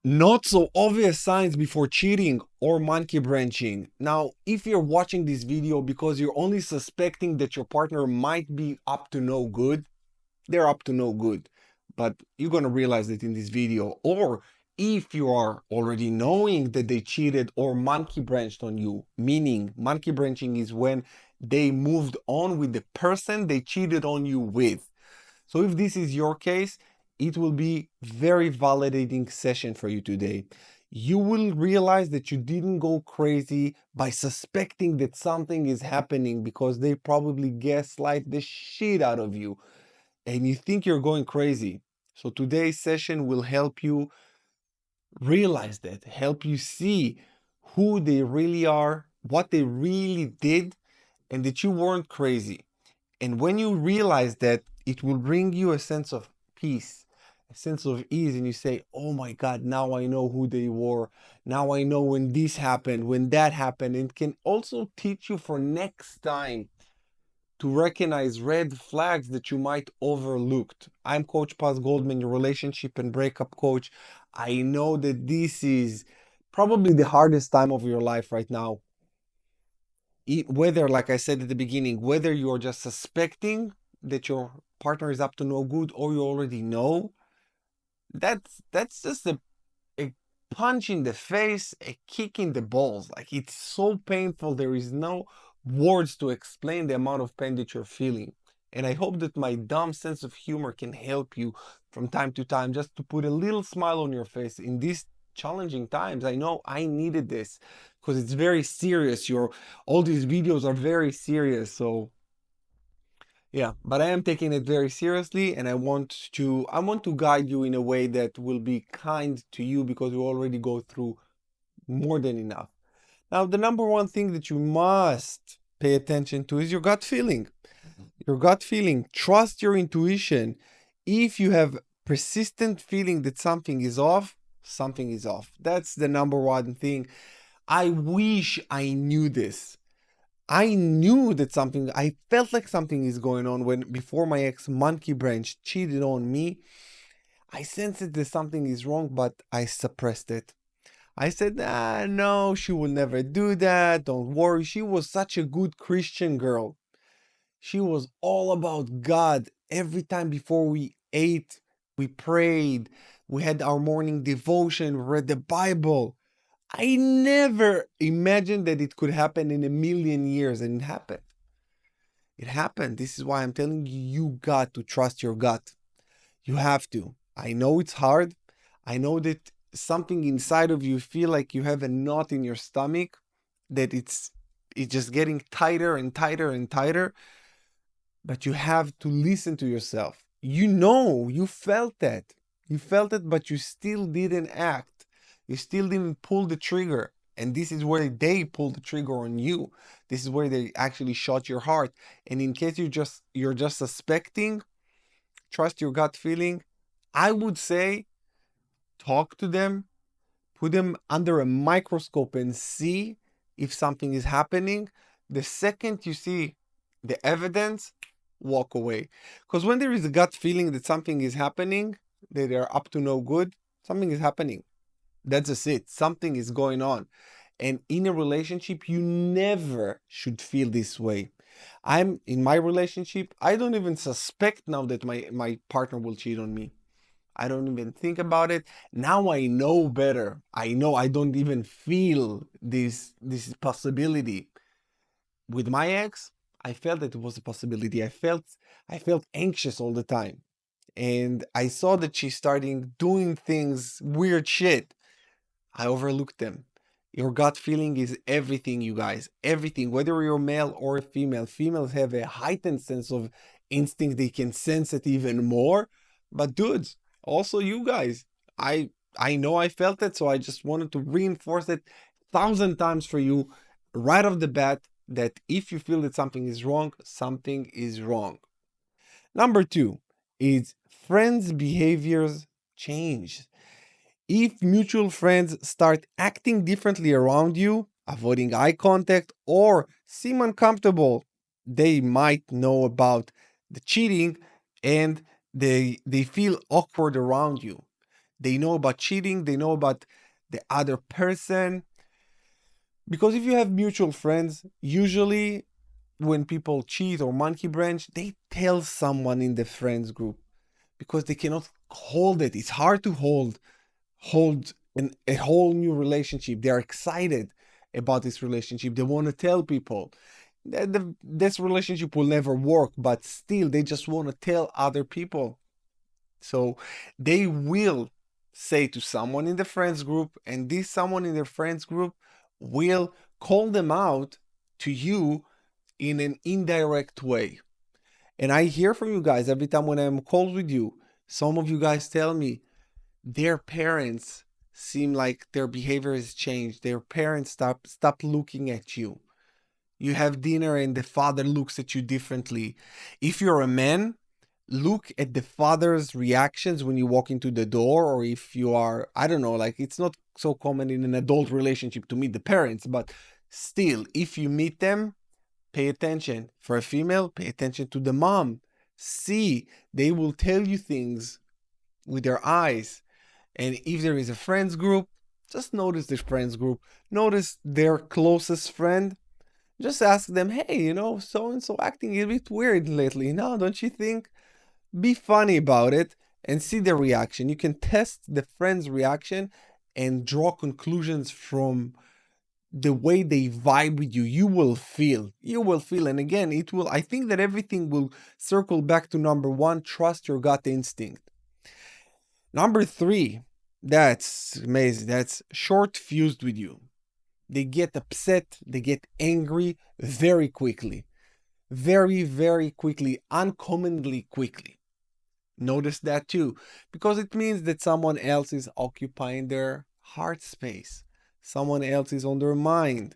Not so obvious signs before cheating or monkey branching. Now, if you're watching this video because you're only suspecting that your partner might be up to no good, they're up to no good. But you're going to realize it in this video. Or if you are already knowing that they cheated or monkey branched on you, meaning monkey branching is when they moved on with the person they cheated on you with. So if this is your case, it will be very validating session for you today. You will realize that you didn't go crazy by suspecting that something is happening because they probably gaslight the shit out of you and you think you're going crazy. So today's session will help you realize that, help you see who they really are, what they really did, and that you weren't crazy. And when you realize that, it will bring you a sense of peace, a sense of ease, and you say, oh my God, now I know who they were. Now I know when this happened, when that happened. And it can also teach you for next time to recognize red flags that you might overlooked. I'm Coach Paz Goldman, your relationship and breakup coach. I know that this is probably the hardest time of your life right now. Whether, like I said at the beginning, whether you're just suspecting that your partner is up to no good or you already know, that's just a punch in the face, a kick in the balls. Like, it's so painful. There is no words to explain the amount of pain that you're feeling. And I hope that my dumb sense of humor can help you from time to time just to put a little smile on your face in these challenging times. I know I needed this because it's very serious. All these videos are very serious. So yeah, but I am taking it very seriously, and I want to guide you in a way that will be kind to you because you already go through more than enough. Now, the number one thing that you must pay attention to is your gut feeling. Your gut feeling. Trust your intuition. If you have persistent feeling that something is off, something is off. That's the number one thing. I wish I knew this. I knew that I felt like something is going on when before my ex monkey branch cheated on me. I sensed that something is wrong, but I suppressed it. I said, no, she will never do that. Don't worry. She was such a good Christian girl. She was all about God. Every time before we ate, we prayed. We had our morning devotion, we read the Bible. I never imagined that it could happen in a million years, and it happened. It happened. This is why I'm telling you, you got to trust your gut. You have to. I know it's hard. I know that something inside of you feel like you have a knot in your stomach, that it's just getting tighter and tighter and tighter, but you have to listen to yourself. You know, you felt that. You felt it, but you still didn't act. You still didn't pull the trigger. And this is where they pulled the trigger on you. This is where they actually shot your heart. And in case you're just suspecting, trust your gut feeling. I would say talk to them, put them under a microscope and see if something is happening. The second you see the evidence, walk away. Because when there is a gut feeling that something is happening, that they're up to no good, something is happening. That's just it. Something is going on. And in a relationship, you never should feel this way. I'm in my relationship, I don't even suspect now that my partner will cheat on me. I don't even think about it. Now I know better. I know I don't even feel this possibility. With my ex, I felt that it was a possibility. I felt anxious all the time. And I saw that she's starting doing things, weird shit. I overlooked them. Your gut feeling is everything, you guys. Everything. Whether you're male or female. Females have a heightened sense of instinct. They can sense it even more. But dudes, also you guys. I know I felt it, so I just wanted to reinforce it 1,000 times for you right off the bat that if you feel that something is wrong, something is wrong. Number two is friends' behaviors change. If mutual friends start acting differently around you, avoiding eye contact, or seem uncomfortable, they might know about the cheating and they feel awkward around you. They know about cheating, they know about the other person. Because if you have mutual friends, usually when people cheat or monkey branch, they tell someone in the friends group because they cannot hold it. It's hard to hold a whole new relationship. They're excited about this relationship. They want to tell people that this relationship will never work, but still they just want to tell other people. So they will say to someone in the friends group, and this someone in their friends group will call them out to you in an indirect way. And I hear from you guys every time when I'm called with you. Some of you guys tell me their parents seem like their behavior has changed. Their parents stop looking at you. You have dinner and the father looks at you differently. If you're a man, look at the father's reactions when you walk into the door, or if you are, I don't know, like it's not so common in an adult relationship to meet the parents, but still, if you meet them, pay attention. For a female, pay attention to the mom. See, they will tell you things with their eyes. And if there is a friends group, just notice the friends group. Notice their closest friend. Just ask them, hey, so and so acting a bit weird lately. No, don't you think? Be funny about it and see the reaction. You can test the friend's reaction and draw conclusions from the way they vibe with you. You will feel. And again, I think that everything will circle back to number one, trust your gut instinct. Number three, that's amazing. That's short fused with you. They get upset, they get angry very quickly. Very, very quickly, uncommonly quickly. Notice that too, because it means that someone else is occupying their heart space. Someone else is on their mind.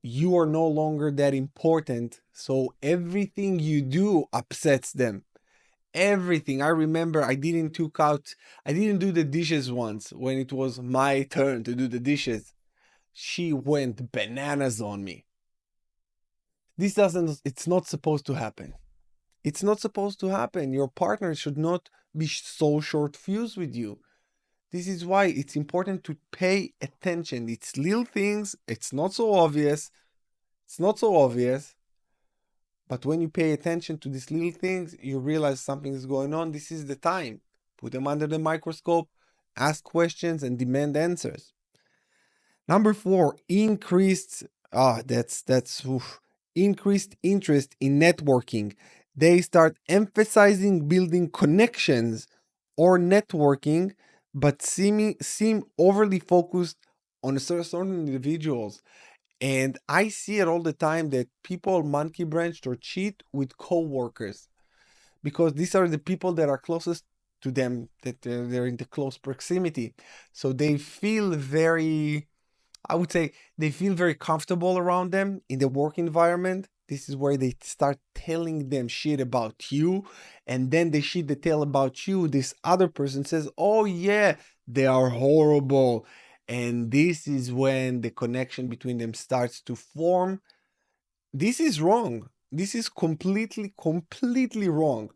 You are no longer that important, so everything you do upsets them. Everything. I remember I didn't do the dishes once when it was my turn to do the dishes. She went bananas on me. It's not supposed to happen. It's not supposed to happen. Your partner should not be so short fused with you. This is why it's important to pay attention. It's little things, it's not so obvious. It's not so obvious. But when you pay attention to these little things, you realize something is going on. This is the time. Put them under the microscope, ask questions, and demand answers. Number four, increased interest in networking. They start emphasizing building connections or networking, but seem overly focused on certain individuals. And I see it all the time that people monkey branched or cheat with coworkers because these are the people that are closest to them, that they're in the close proximity. So they feel very, I would say, they feel very comfortable around them in the work environment. This is where they start telling them shit about you. And then they shit they tell about you. This other person says, oh, yeah, they are horrible. And this is when the connection between them starts to form. This is wrong. This is completely, completely wrong.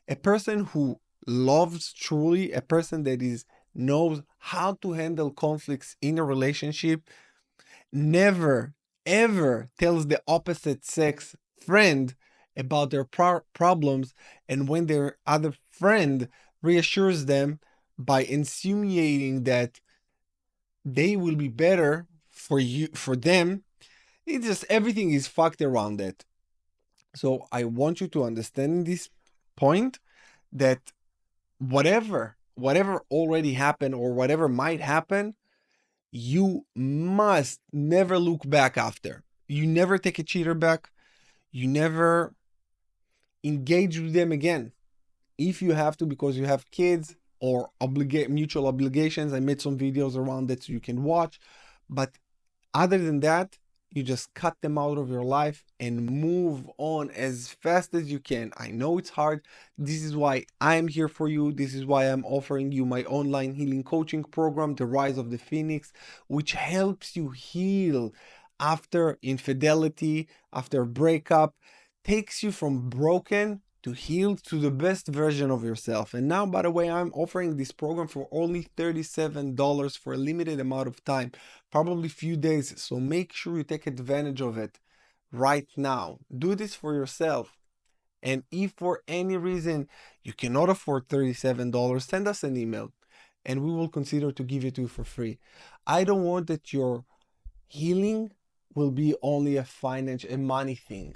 A person who loves truly, a person that is knows how to handle conflicts in a relationship, never ever tells the opposite sex friend about their problems, and when their other friend reassures them by insinuating that they will be better for them, it just everything is fucked around it. So I want you to understand this point that whatever already happened or whatever might happen, you must never look back after. You never take a cheater back. You never engage with them again. If you have to, because you have kids or mutual obligations, I made some videos around that so you can watch. But other than that, you just cut them out of your life and move on as fast as you can. I know it's hard. This is why I'm here for you. This is why I'm offering you my online healing coaching program, The Rise of the Phoenix, which helps you heal after infidelity, after breakup, takes you from broken to heal to the best version of yourself. And now, by the way, I'm offering this program for only $37 for a limited amount of time, probably few days. So make sure you take advantage of it right now. Do this for yourself. And if for any reason you cannot afford $37, send us an email and we will consider to give it to you for free. I don't want that your healing will be only a money thing.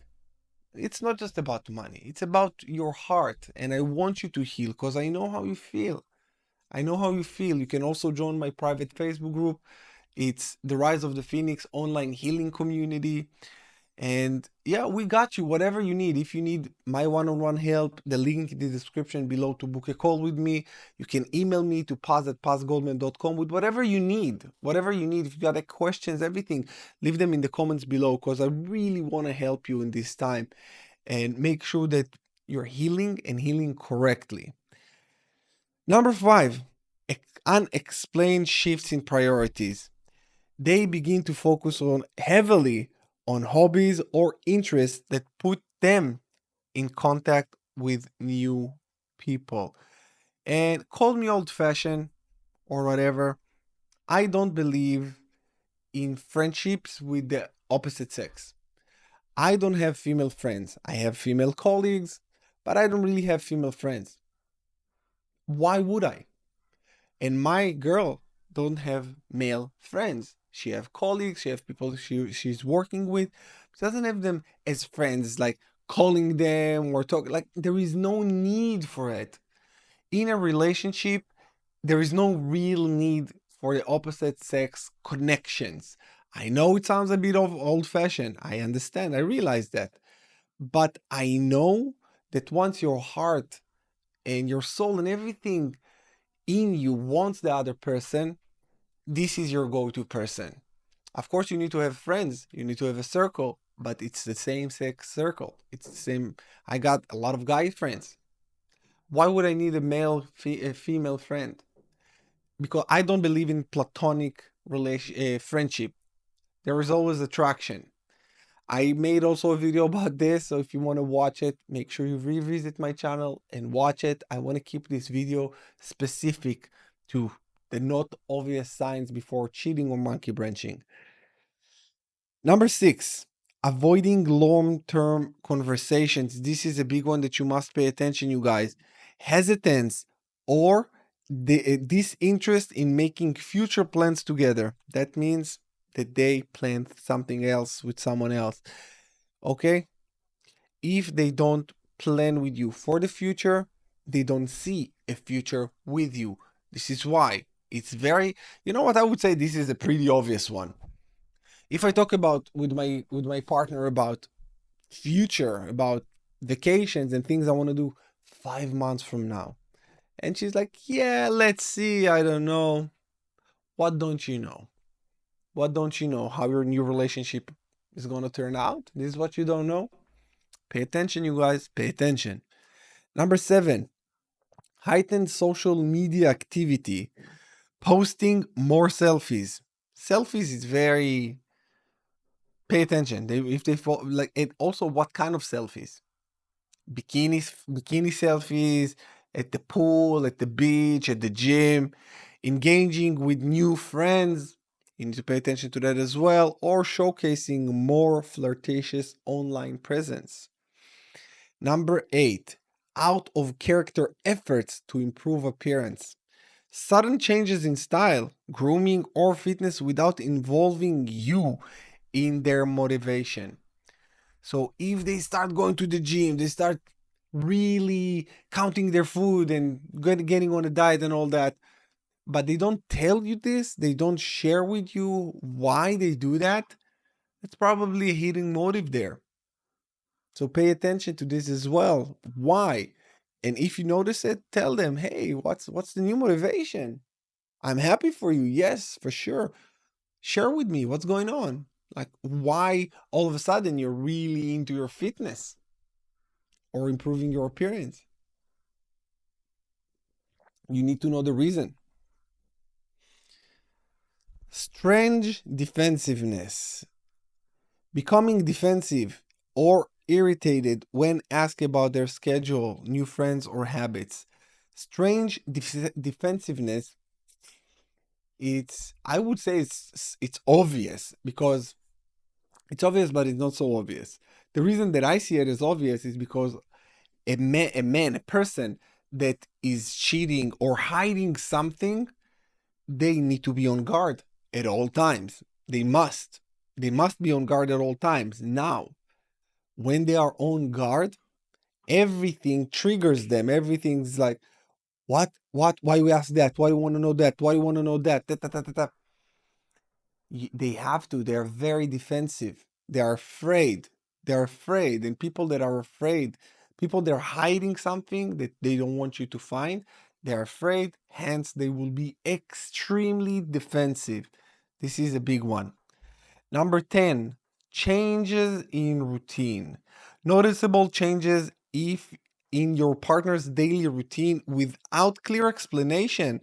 It's not just about money. It's about your heart. And I want you to heal because I know how you feel. I know how you feel. You can also join my private Facebook group. It's the Rise of the Phoenix online healing community. And yeah, we got you. Whatever you need. If you need my one-on-one help, the link in the description below to book a call with me. You can email me to paz@pazgoldman.com with whatever you need. Whatever you need. If you got any questions, everything, leave them in the comments below because I really want to help you in this time and make sure that you're healing and healing correctly. Number 5, unexplained shifts in priorities. They begin to focus on heavily on hobbies or interests that put them in contact with new people. And call me old fashioned or whatever. I don't believe in friendships with the opposite sex. I don't have female friends. I have female colleagues, but I don't really have female friends. Why would I? And my girl don't have male friends. She have colleagues, she have people she's working with. She doesn't have them as friends, like calling them or talk. Like there is no need for it. In a relationship, there is no real need for the opposite sex connections. I know it sounds a bit of old fashioned. I understand. I realize that. But I know that once your heart and your soul and everything in you wants the other person, this is your go-to person. Of course, you need to have friends, you need to have a circle, but it's the same sex circle. It's the same. I got a lot of guy friends. Why would I need a female friend? Because I don't believe in platonic friendship. There is always attraction. I made also a video about this, so if you want to watch it, make sure you revisit my channel and watch it. I want to keep this video specific to the not obvious signs before cheating or monkey branching. Number 6, avoiding long-term conversations. This is a big one that you must pay attention, you guys. Hesitance or disinterest in making future plans together. That means that they plan something else with someone else. Okay? If they don't plan with you for the future, they don't see a future with you. This is why it's very, you know what, I would say this is a pretty obvious one. If I talk about with my partner about future, about vacations and things I want to do 5 months from now, and she's like, yeah, let's see, I don't know. What don't you know? What don't you know? How your new relationship is going to turn out? This is what you don't know. Pay attention, you guys. Pay attention. Number 7, heightened social media activity. Posting more selfies. Selfies is very. Pay attention. If they fall like it. Also, what kind of selfies? Bikini selfies at the pool, at the beach, at the gym, engaging with new friends. You need to pay attention to that as well, or showcasing more flirtatious online presence. Number 8, out of character efforts to improve appearance. Sudden changes in style, grooming, or fitness without involving you in their motivation. So if they start going to the gym, they start really counting their food and getting on a diet and all that, but they don't tell you this, they don't share with you why they do that, it's probably a hidden motive there. So pay attention to this as well. Why? And if you notice it, tell them, hey, what's the new motivation? I'm happy for you. Yes, for sure. Share with me what's going on. Like why all of a sudden you're really into your fitness or improving your appearance. You need to know the reason. Strange defensiveness. Becoming defensive or irritated when asked about their schedule, new friends, or habits. Strange defensiveness. I would say it's obvious because it's obvious, but it's not so obvious. The reason that I see it as obvious is because a person that is cheating or hiding something, they need to be on guard at all times. They must. They must be on guard at all times. Now, when they are on guard, everything triggers them. Everything's like, what, why you ask that? Why you want to know that? Why you want to know that? Da, da, da, da, da. They have to. They're very defensive. They are afraid. They're afraid. And people that are afraid, people that are hiding something that they don't want you to find, they're afraid. Hence, they will be extremely defensive. This is a big one. Number 10, changes in routine. Noticeable changes if in your partner's daily routine without clear explanation.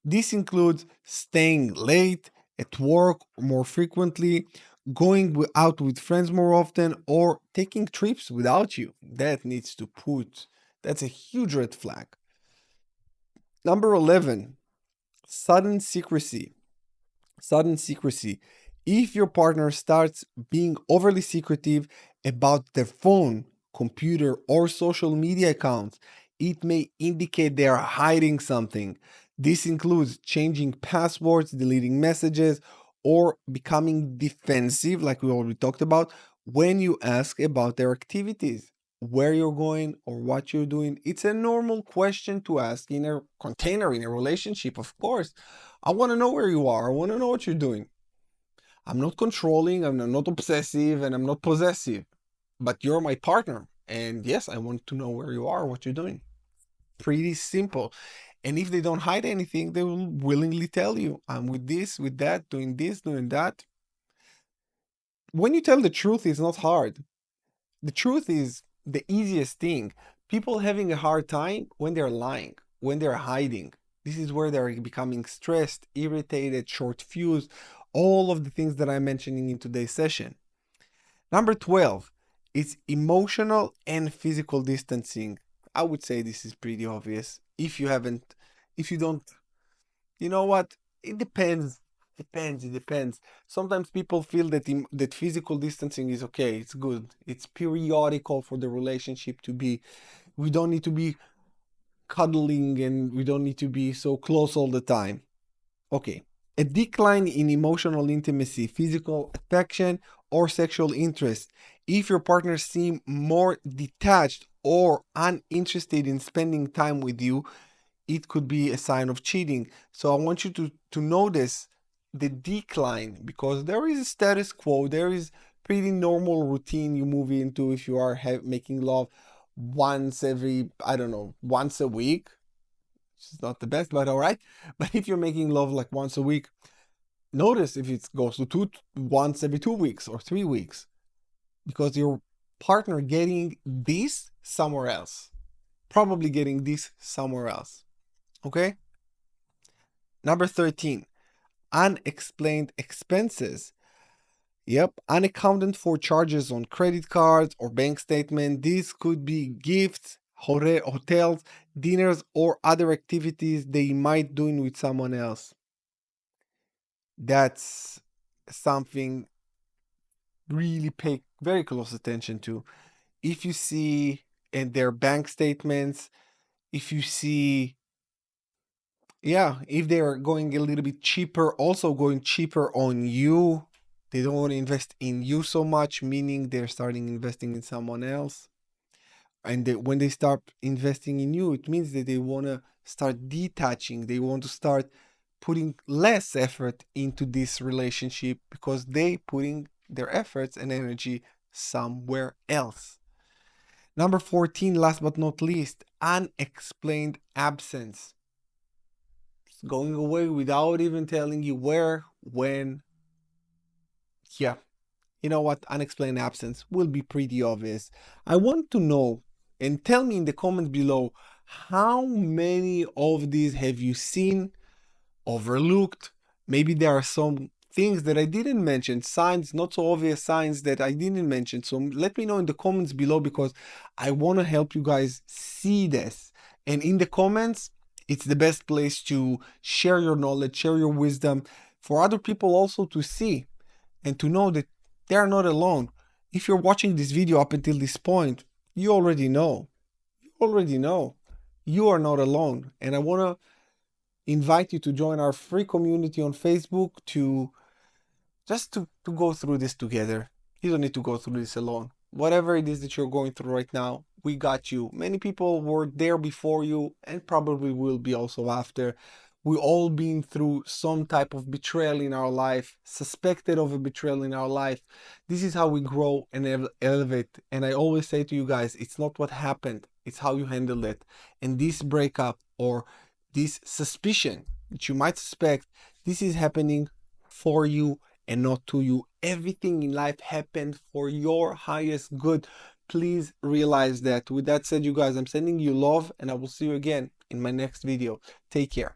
This includes staying late at work more frequently, going out with friends more often, or taking trips without you. That's a huge red flag. Number 11, sudden secrecy. Sudden secrecy. If your partner starts being overly secretive about their phone, computer, or social media accounts, it may indicate they are hiding something. This includes changing passwords, deleting messages, or becoming defensive, like we already talked about, when you ask about their activities, where you're going, or what you're doing. It's a normal question to ask in a container, in a relationship, of course. I want to know where you are. I want to know what you're doing. I'm not controlling, I'm not obsessive, and I'm not possessive, but you're my partner. And yes, I want to know where you are, what you're doing. Pretty simple. And if they don't hide anything, they will willingly tell you, I'm with that, doing this, doing that. When you tell the truth, it's not hard. The truth is the easiest thing. People having a hard time when they're lying, when they're hiding. This is where they're becoming stressed, irritated, short fused, all of the things that I'm mentioning in today's session. Number 12 is emotional and physical distancing. I would say this is pretty obvious. If you don't, you know what? It depends. It depends. Sometimes people feel that physical distancing is okay. It's good. It's periodical for the relationship to be. We don't need to be cuddling and we don't need to be so close all the time. Okay. A decline in emotional intimacy, physical affection, or sexual interest. If your partner seem more detached or uninterested in spending time with you, it could be a sign of cheating. So I want you to notice the decline because there is a status quo. There is pretty normal routine you move into if you are making love once every, I don't know, once a week. Which is not the best, but all right. But if you're making love like once a week, notice if it goes to once every 2 weeks or 3 weeks because your partner getting this somewhere else, probably getting this somewhere else. Okay. Number 13, unexplained expenses. Yep, unaccounted for charges on credit cards or bank statement. These could be gifts, hotels, dinners, or other activities they might doing with someone else. That's something really pay very close attention to. If you see in their bank statements, if you see, yeah, if they are going a little bit cheaper, also going cheaper on you, they don't want to invest in you so much, meaning they're starting investing in someone else. And when they start investing in you, it means that they want to start detaching. They want to start putting less effort into this relationship because they putting their efforts and energy somewhere else. Number 14, last but not least, unexplained absence. It's going away without even telling you where, when. Yeah, you know what? Unexplained absence will be pretty obvious. I want to know, and tell me in the comments below, how many of these have you seen, overlooked? Maybe there are some things that I didn't mention, signs, not so obvious signs that I didn't mention. So let me know in the comments below, because I want to help you guys see this. And in the comments, it's the best place to share your knowledge, share your wisdom, for other people also to see and to know that they are not alone. If you're watching this video up until this point, you already know. You already know. You are not alone. And I want to invite you to join our free community on Facebook to just to go through this together. You don't need to go through this alone. Whatever it is that you're going through right now, we got you. Many people were there before you and probably will be also after. We all been through some type of betrayal in our life, suspected of a betrayal in our life. This is how we grow and elevate. And I always say to you guys, it's not what happened, it's how you handle it. And this breakup or this suspicion that you might suspect, this is happening for you and not to you. Everything in life happened for your highest good. Please realize that. With that said, you guys, I'm sending you love, and I will see you again in my next video. Take care.